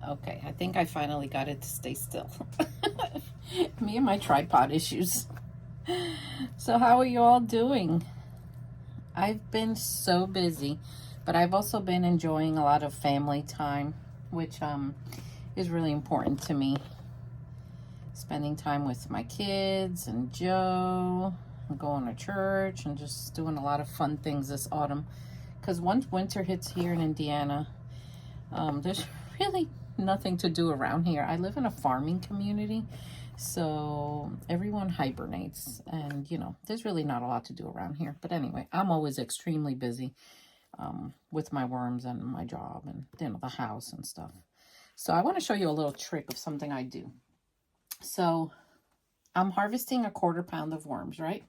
Okay, I think I finally got it to stay still. Me and my tripod issues. So how are you all doing? I've been so busy, but I've also been enjoying a lot of family time, which is really important to me. Spending time with my kids and Joe, and going to church, and just doing a lot of fun things this autumn. Because once winter hits here in Indiana, there's really nothing to do around here. I live in a farming community, so everyone hibernates, and there's really not a lot to do around here. But anyway, I'm always extremely busy with my worms and my job and the house and stuff. So I want to show you a little trick of something I do. So I'm harvesting a 1/4 pound of worms, right?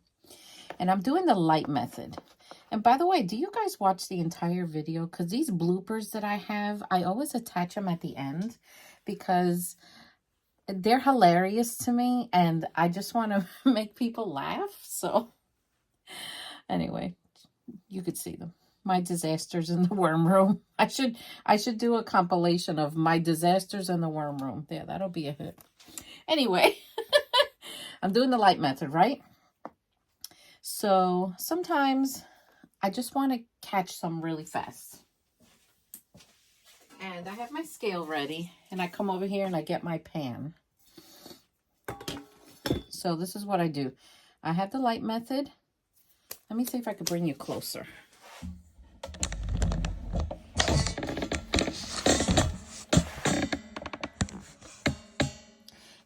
And I'm doing the light method. And by the way, do you guys watch the entire video? Because these bloopers that I have, I always attach them at the end because they're hilarious to me and I just want to make people laugh. So anyway, you could see them. My disasters in the worm room. I should do a compilation of my disasters in the worm room. There, that'll be a hit. Anyway, I'm doing the light method, right? So sometimes I just want to catch some really fast. And I have my scale ready, and I come over here and I get my pan. So this is what I do. I have the light method. Let me see if I could bring you closer.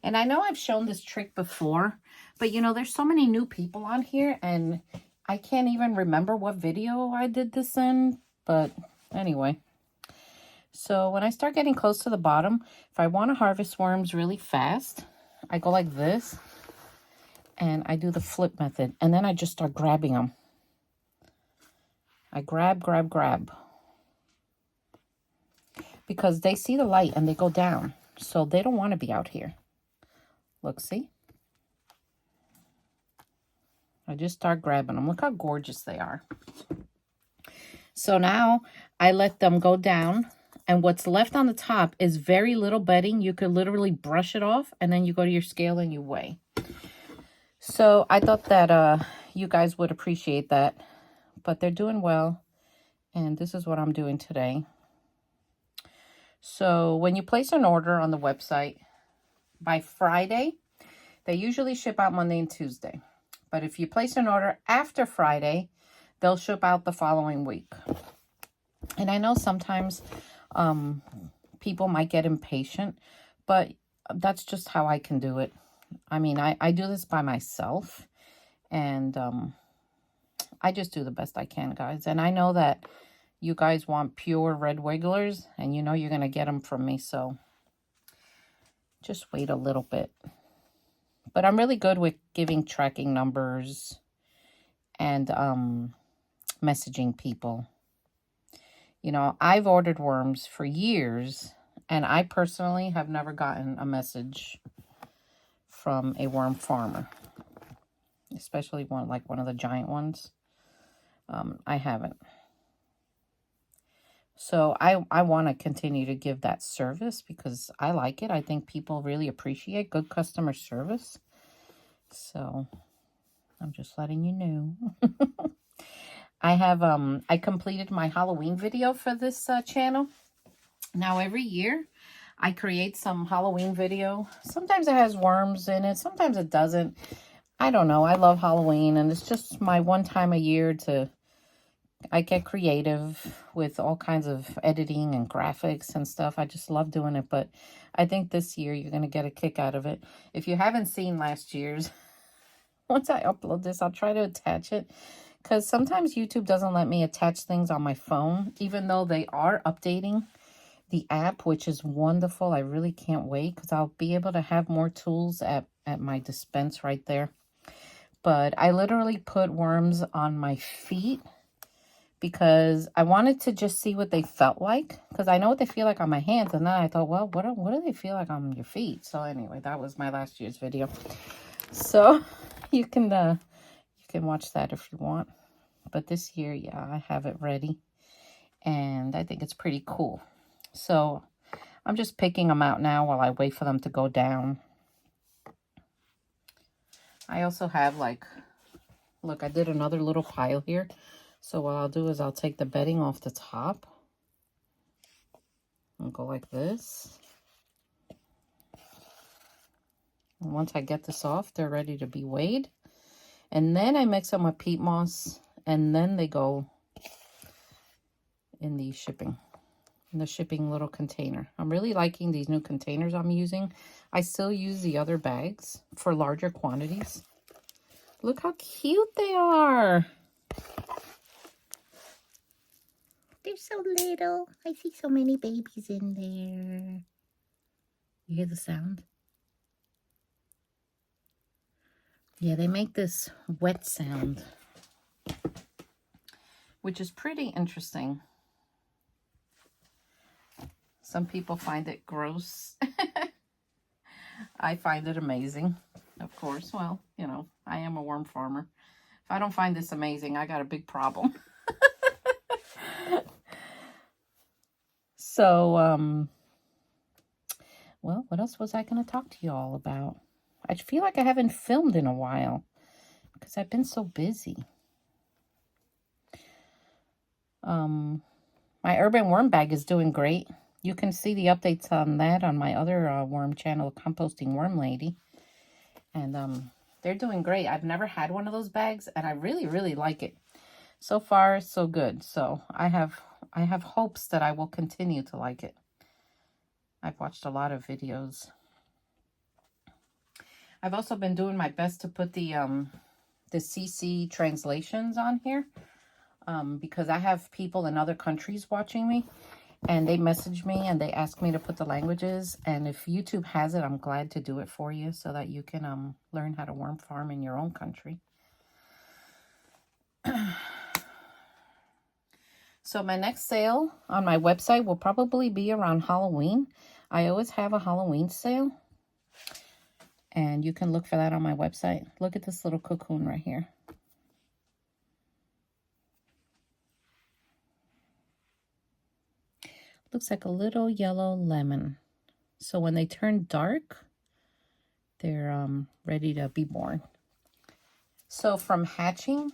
And I know I've shown this trick before, but there's so many new people on here and I can't even remember what video I did this in, but anyway. So when I start getting close to the bottom, if I want to harvest worms really fast, I go like this and I do the flip method and then I just start grabbing them. I grab, grab, grab. Because they see the light and they go down. So they don't want to be out here. Look, see? I just start grabbing them. Look how gorgeous they are. So now I let them go down. And what's left on the top is very little bedding. You could literally brush it off. And then you go to your scale and you weigh. So I thought that you guys would appreciate that. But they're doing well. And this is what I'm doing today. So when you place an order on the website, by Friday, they usually ship out Monday and Tuesday. But if you place an order after Friday, they'll ship out the following week. And I know sometimes people might get impatient, but that's just how I can do it. I mean, I do this by myself, and I just do the best I can, guys. And I know that you guys want pure red wigglers, and you're going to get them from me, so just wait a little bit. But I'm really good with giving tracking numbers and messaging people. I've ordered worms for years, and I personally have never gotten a message from a worm farmer, especially one of the giant ones. I haven't. So I want to continue to give that service because I like it. I think people really appreciate good customer service. So I'm just letting you know. I have I completed my Halloween video for this channel. Now every year I create some Halloween video. Sometimes it has worms in it, sometimes it doesn't. I don't know. I love Halloween, and it's just my one time a year I get creative with all kinds of editing and graphics and stuff. I just love doing it, but I think this year you're going to get a kick out of it. If you haven't seen last year's, once I upload this, I'll try to attach it, because sometimes YouTube doesn't let me attach things on my phone, even though they are updating the app, which is wonderful. I really can't wait, because I'll be able to have more tools at my dispense right there. But I literally put worms on my feet because I wanted to just see what they felt like, because I know what they feel like on my hands, and then I thought, well, what do they feel like on your feet? So anyway, that was my last year's video. So you can watch that if you want. But this year, yeah, I have it ready, and I think it's pretty cool. So I'm just picking them out now while I wait for them to go down. I also have like, look, I did another little pile here. So what I'll do is I'll take the bedding off the top and go like this. And once I get this off, they're ready to be weighed. And then I mix them with peat moss, and then they go in the shipping little container. I'm really liking these new containers I'm using. I still use the other bags for larger quantities. Look how cute they are. They're so little. I see so many babies in there. You hear the sound? Yeah, they make this wet sound, which is pretty interesting. Some people find it gross. I find it amazing, of course. Well, you know, I am a worm farmer. If I don't find this amazing, I got a big problem. So, well, what else was I going to talk to you all about? I feel like I haven't filmed in a while because I've been so busy. My urban worm bag is doing great. You can see the updates on that on my other worm channel, Composting Worm Lady. And they're doing great. I've never had one of those bags, and I really, really like it. So far, so good. So I have hopes that I will continue to like it. I've watched a lot of videos. I've also been doing my best to put the CC translations on here. Because I have people in other countries watching me, and they message me and they ask me to put the languages. And if YouTube has it, I'm glad to do it for you so that you can learn how to worm farm in your own country. So my next sale on my website will probably be around Halloween. I always have a Halloween sale, and you can look for that on my website. Look at this little cocoon right here. Looks like a little yellow lemon. So when they turn dark, they're ready to be born. So from hatching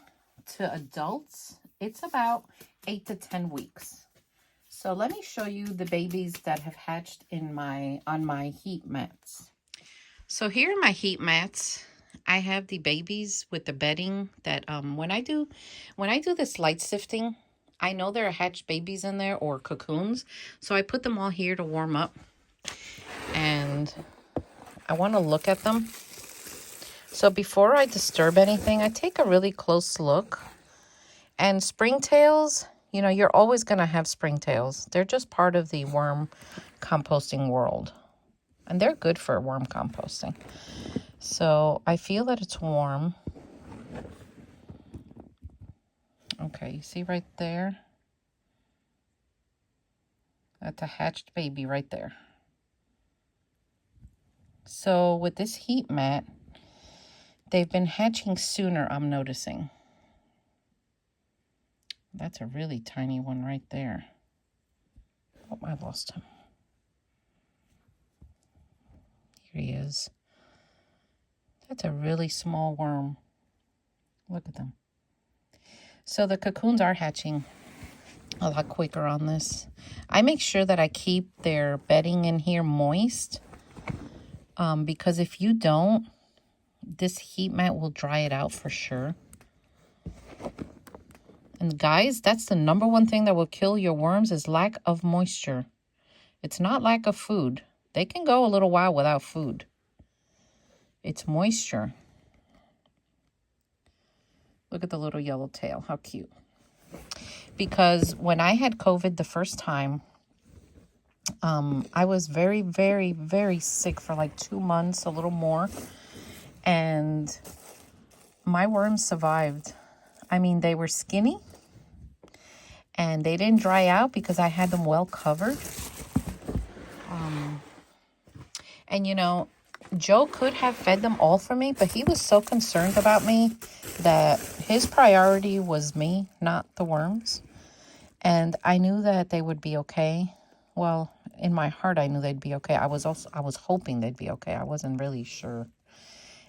to adults, it's about 8 to 10 weeks. So let me show you the babies that have hatched on my heat mats. So here are my heat mats. I have the babies with the bedding that when I do this light sifting, I know there are hatched babies in there or cocoons. So I put them all here to warm up. And I want to look at them. So before I disturb anything, I take a really close look. And springtails, you know, you're always going to have springtails. They're just part of the worm composting world. And they're good for worm composting. So I feel that it's warm. Okay, you see right there? That's a hatched baby right there. So with this heat mat, they've been hatching sooner, I'm noticing. That's a really tiny one right there. Oh, I lost him. Here he is. That's a really small worm. Look at them. So the cocoons are hatching a lot quicker on this. I make sure that I keep their bedding in here moist. Because if you don't, this heat mat will dry it out for sure. And guys, that's the number one thing that will kill your worms is lack of moisture. It's not lack of food. They can go a little while without food. It's moisture. Look at the little yellow tail. How cute. Because when I had COVID the first time, I was very, very, very sick for like 2 months, a little more. And my worms survived. I mean, they were skinny. And they didn't dry out because I had them well covered. And, you know, Joe could have fed them all for me, but he was so concerned about me that his priority was me, not the worms. And I knew that they would be okay. Well, in my heart, I knew they'd be okay. I was hoping they'd be okay. I wasn't really sure.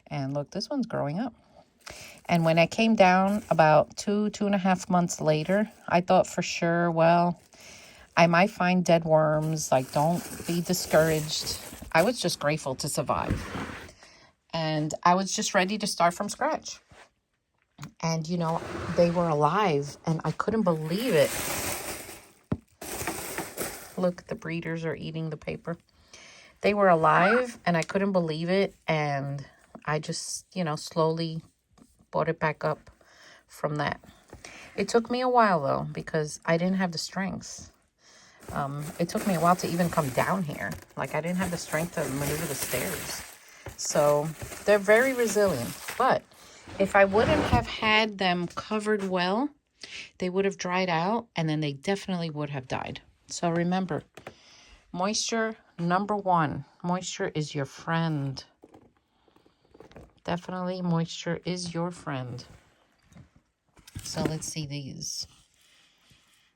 And look, this one's growing up. And when I came down about 2.5 months later, I thought for sure, well, I might find dead worms. Like, don't be discouraged. I was just grateful to survive. And I was just ready to start from scratch. And, you know, they were alive, and I couldn't believe it. Look, the breeders are eating the paper. They were alive, and I couldn't believe it. And I just, you know, slowly brought it back up from that. It took me a while, though, because I didn't have the strength. It took me a while to even come down here. Like, I didn't have the strength to maneuver the stairs. So they're very resilient. But if I wouldn't have had them covered well, they would have dried out, and then they definitely would have died. So remember, moisture, number one. Moisture is your friend. Definitely moisture is your friend. So let's see these.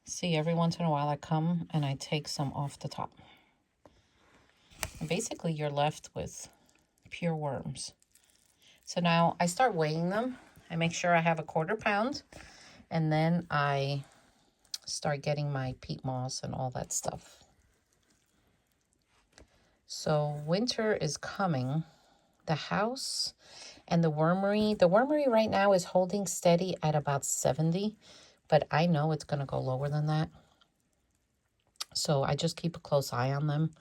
See, every once in a while I come and I take some off the top. And basically, you're left with pure worms. So now I start weighing them. I make sure I have a 1/4 pound. And then I start getting my peat moss and all that stuff. So winter is coming. The house and the wormery right now is holding steady at about 70, but I know it's going to go lower than that. So I just keep a close eye on them.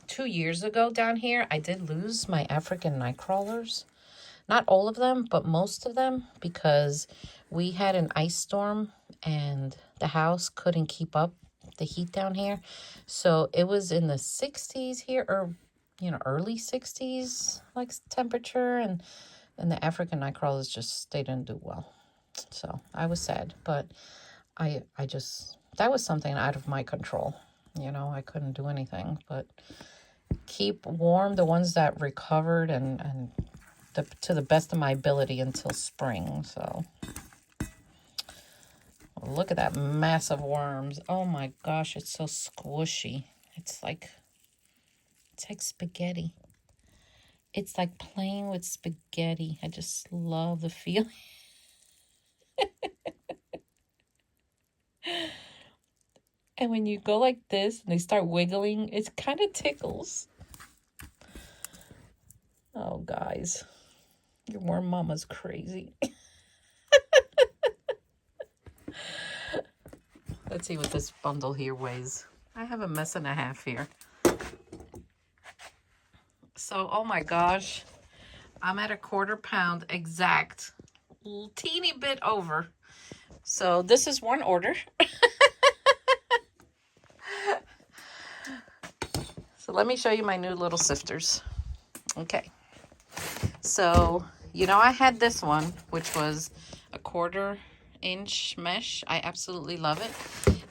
2 years ago down here, I did lose my African night crawlers. Not all of them, but most of them, because we had an ice storm and the house couldn't keep up the heat down here. So it was in the 60s here, or, you know, early 60s, like, temperature. And the African night crawlers just, they didn't do well. So I was sad, but I just, that was something out of my control. You know, I couldn't do anything but keep warm the ones that recovered and to the best of my ability until spring. So look at that mass of worms. Oh my gosh, it's so squishy. It's like spaghetti. It's like playing with spaghetti. I just love the feeling. And when you go like this and they start wiggling, it kind of tickles. Oh, guys, your worm mama's crazy. Let's see what this bundle here weighs. I have a mess and a half here. So, oh my gosh, I'm at a 1/4 pound exact, teeny bit over. So this is one order. So let me show you my new little sifters. Okay. So, you know, I had this one, which was a 1/4 inch mesh. I absolutely love it.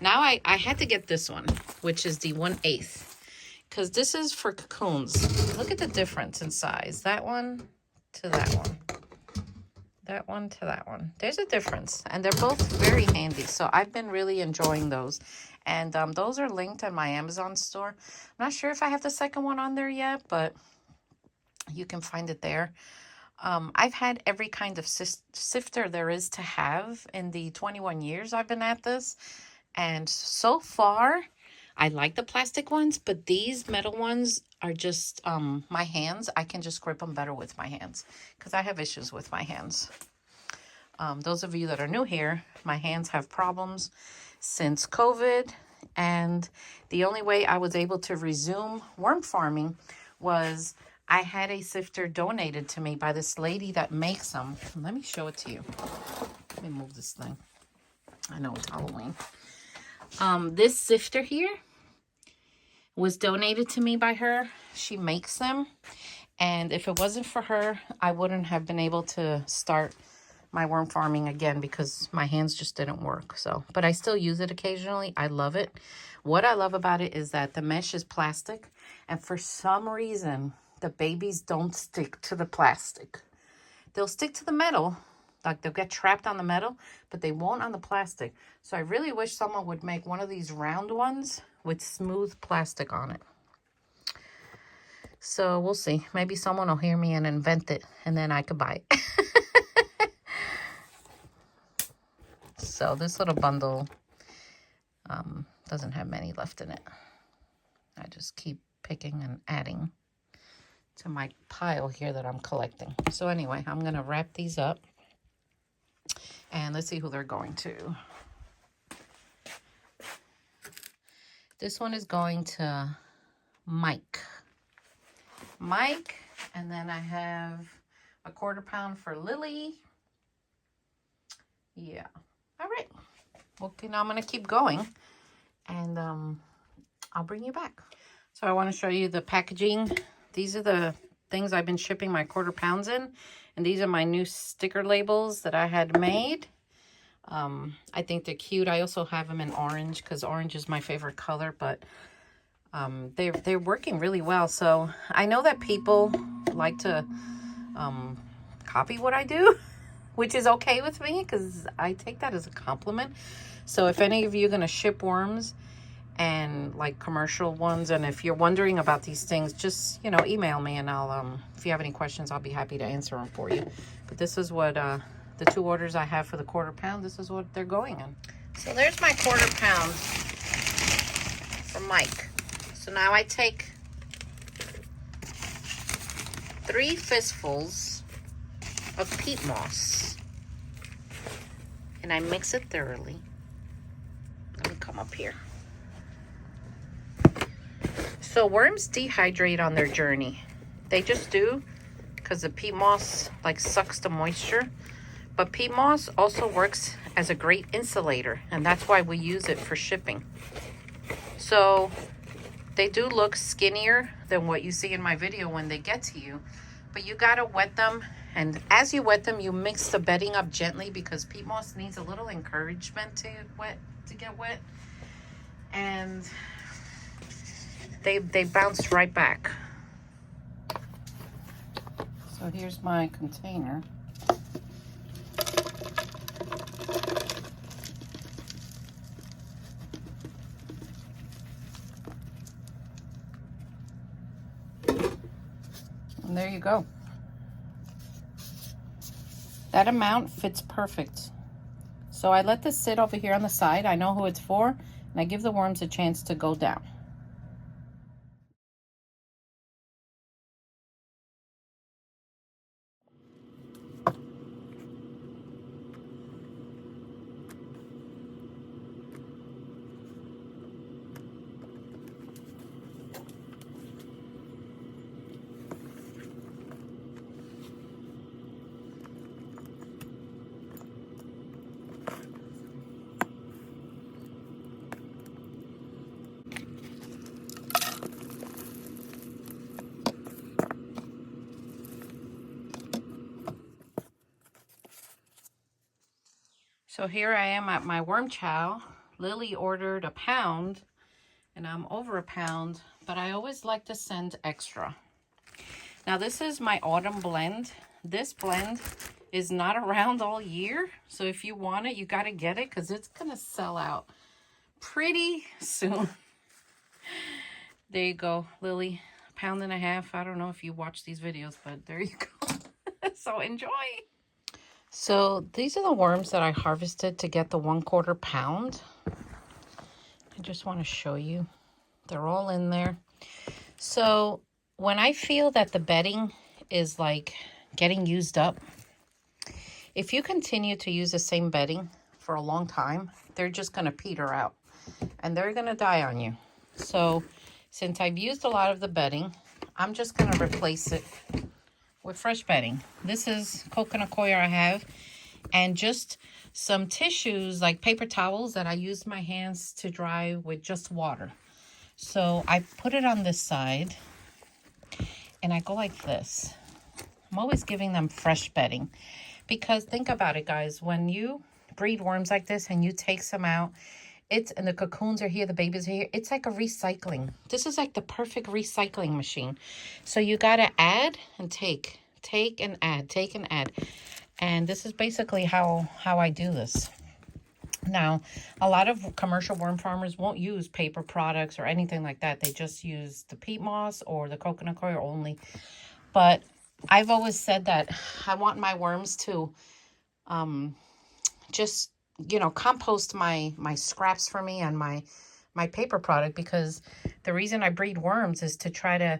Now I had to get this one, which is the 1/8, because this is for cocoons. Look at the difference in size. That one to that one. That one to that one. There's a difference, and they're both very handy. So I've been really enjoying those. And those are linked on my Amazon store. I'm not sure if I have the second one on there yet, but you can find it there. I've had every kind of sifter there is to have in the 21 years I've been at this. And so far, I like the plastic ones, but these metal ones are just, my hands, I can just grip them better with my hands because I have issues with my hands. Those of you that are new here, my hands have problems since COVID, and the only way I was able to resume worm farming was I had a sifter donated to me by this lady that makes them. Let me show it to you. Let me move this thing. I know it's Halloween. This sifter here was donated to me by her. She makes them. And if it wasn't for her, I wouldn't have been able to start my worm farming again because my hands just didn't work. So, but I still use it occasionally. I love it. What I love about it is that the mesh is plastic, and for some reason, the babies don't stick to the plastic. They'll stick to the metal, like they'll get trapped on the metal, but they won't on the plastic. So I really wish someone would make one of these round ones with smooth plastic on it. So we'll see. Maybe someone will hear me and invent it, and then I could buy it. So this little bundle doesn't have many left in it. I just keep picking and adding to my pile here that I'm collecting. So anyway, I'm going to wrap these up. And let's see who they're going to. This one is going to Mike. And then I have a 1/4 pound for Lily. Yeah. All right. Okay, now I'm going to keep going. And I'll bring you back. So I want to show you the packaging. These are the things I've been shipping my 1/4 pounds in. And these are my new sticker labels that I had made. I think they're cute. I also have them in orange because orange is my favorite color. But they're working really well. So I know that people like to copy what I do, which is okay with me because I take that as a compliment. So if any of you are going to ship worms and like commercial ones, and if you're wondering about these things, just, you know, email me and I'll, if you have any questions, I'll be happy to answer them for you. But this is what, the 2 orders I have for the 1/4 pound, this is what they're going in. So there's my 1/4 pound from Mike. So now I take 3 fistfuls of peat moss and I mix it thoroughly. Let me come up here. So worms dehydrate on their journey. They just do, because the peat moss like sucks the moisture. But peat moss also works as a great insulator, and that's why we use it for shipping. So they do look skinnier than what you see in my video when they get to you, but you gotta wet them. And as you wet them, you mix the bedding up gently because peat moss needs a little encouragement to get wet. And they bounce right back. So here's my container. And there you go. That amount fits perfect. So I let this sit over here on the side. I know who it's for, and I give the worms a chance to go down. So here I am at my worm chow. Lily ordered a pound, and I'm over a pound, but I always like to send extra. Now this is my autumn blend. This blend is not around all year, so if you want it, you got to get it because it's going to sell out pretty soon. There you go, Lily. 1.5 pounds. I don't know if you watch these videos, but there you go. So enjoy. So these are the worms that I harvested to get the 1/4 pound. I just want to show you. They're all in there. So when I feel that the bedding is like getting used up, if you continue to use the same bedding for a long time, they're just going to peter out and they're going to die on you. So since I've used a lot of the bedding, I'm just going to replace it with fresh bedding. This is coconut coir I have, and just some tissues like paper towels that I use my hands to dry with just water. So I put it on this side and I go like this. I'm always giving them fresh bedding because think about it, guys. When you breed worms like this and you take some out, and the cocoons are here, the babies are here, it's like a recycling. This is like the perfect recycling machine. So you got to add and take and add, take and add. And this is basically how I do this. Now, a lot of commercial worm farmers won't use paper products or anything like that. They just use the peat moss or the coconut coir only. But I've always said that I want my worms to just, you know, compost my scraps for me and my paper product, because the reason I breed worms is to try to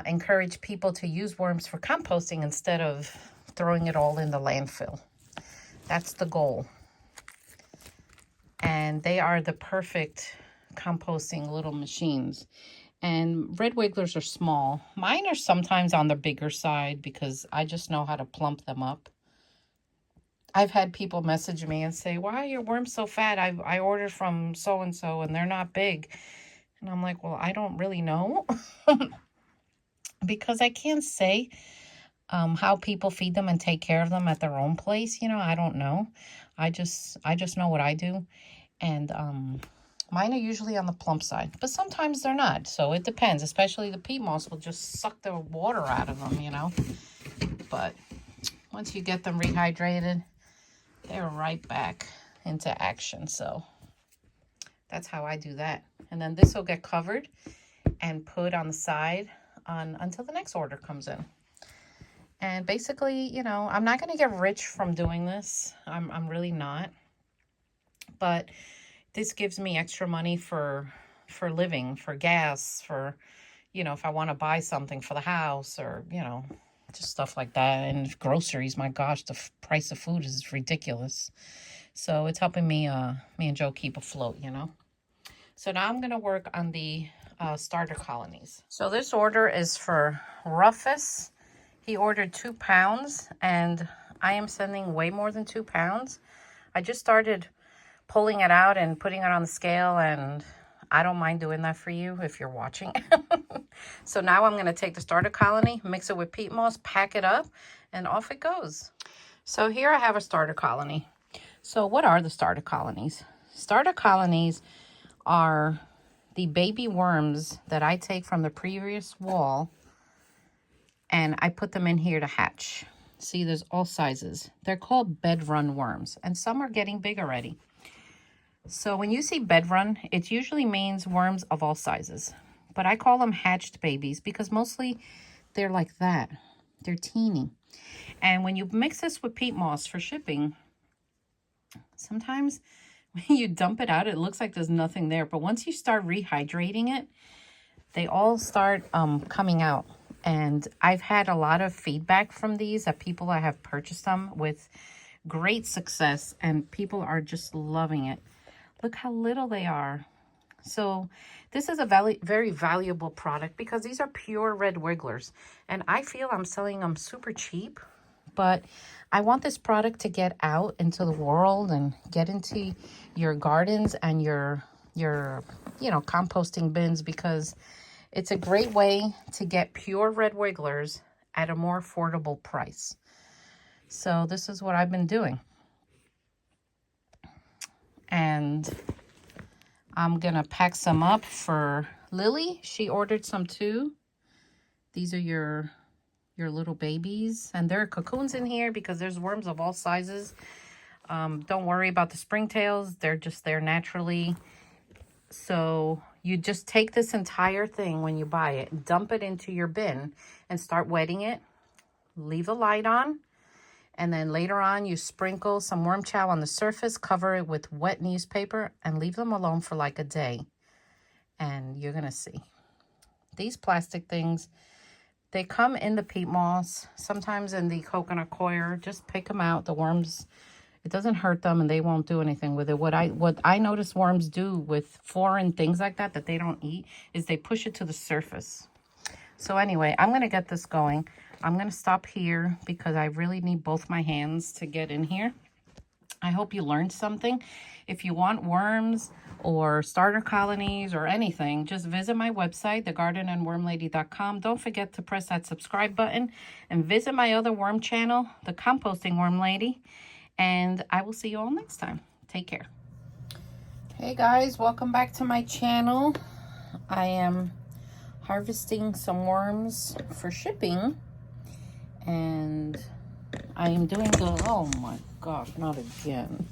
encourage people to use worms for composting instead of throwing it all in the landfill. That's the goal. And they are the perfect composting little machines. And red wigglers are small. Mine are sometimes on the bigger side because I just know how to plump them up. I've had people message me and say, why are your worms so fat? I ordered from so-and-so and they're not big. And I'm like, well, I don't really know. Because I can't say how people feed them and take care of them at their own place. You know, I don't know. I just know what I do. And mine are usually on the plump side, but sometimes they're not. So it depends, especially the peat moss will just suck the water out of them, you know. But once you get them rehydrated, they're right back into action. So that's how I do that. And then this will get covered and put on the side until the next order comes in. And basically, you know, I'm not going to get rich from doing this. I'm really not. But this gives me extra money for living, for gas, for, you know, if I want to buy something for the house or, you know, just stuff like that. And groceries, my gosh, the price of food is ridiculous. So it's helping me and Joe keep afloat, you know. So now I'm going to work on the starter colonies. So this order is for Rufus. He ordered 2 pounds, and I am sending way more than 2 pounds. I just started pulling it out and putting it on the scale, and I don't mind doing that for you if you're watching. So now I'm going to take the starter colony, mix it with peat moss, pack it up, and off it goes. So here I have a starter colony. So what are the starter colonies? Starter colonies are the baby worms that I take from the previous wall and I put them in here to hatch. See, there's all sizes. They're called bed run worms, and some are getting big already. So when you see bed run, it usually means worms of all sizes. But I call them hatched babies because mostly they're like that. They're teeny. And when you mix this with peat moss for shipping, sometimes when you dump it out, it looks like there's nothing there. But once you start rehydrating it, they all start coming out. And I've had a lot of feedback from these that people that have purchased them with great success, and people are just loving it. Look how little they are. So this is a very valuable product because these are pure red wigglers, and I feel I'm selling them super cheap, but I want this product to get out into the world and get into your gardens and your you know, composting bins, because it's a great way to get pure red wigglers at a more affordable price. So this is what I've been doing. And I'm going to pack some up for Lily. She ordered some too. These are your little babies. And there are cocoons in here because there's worms of all sizes. Don't worry about the springtails. They're just there naturally. So you just take this entire thing when you buy it, dump it into your bin and start wetting it. Leave the light on. And then later on, you sprinkle some worm chow on the surface, cover it with wet newspaper, and leave them alone for like a day. And you're going to see. These plastic things, they come in the peat moss, sometimes in the coconut coir. Just pick them out. The worms, it doesn't hurt them, and they won't do anything with it. What I notice worms do with foreign things like that they don't eat is they push it to the surface. So anyway, I'm going to get this going. I'm going to stop here because I really need both my hands to get in here. I hope you learned something. If you want worms or starter colonies or anything, just visit my website, thegardenandwormlady.com. Don't forget to press that subscribe button and visit my other worm channel, The Composting Worm Lady. And I will see you all next time. Take care. Hey guys, welcome back to my channel. I am harvesting some worms for shipping. And I am doing the, oh my gosh, not again.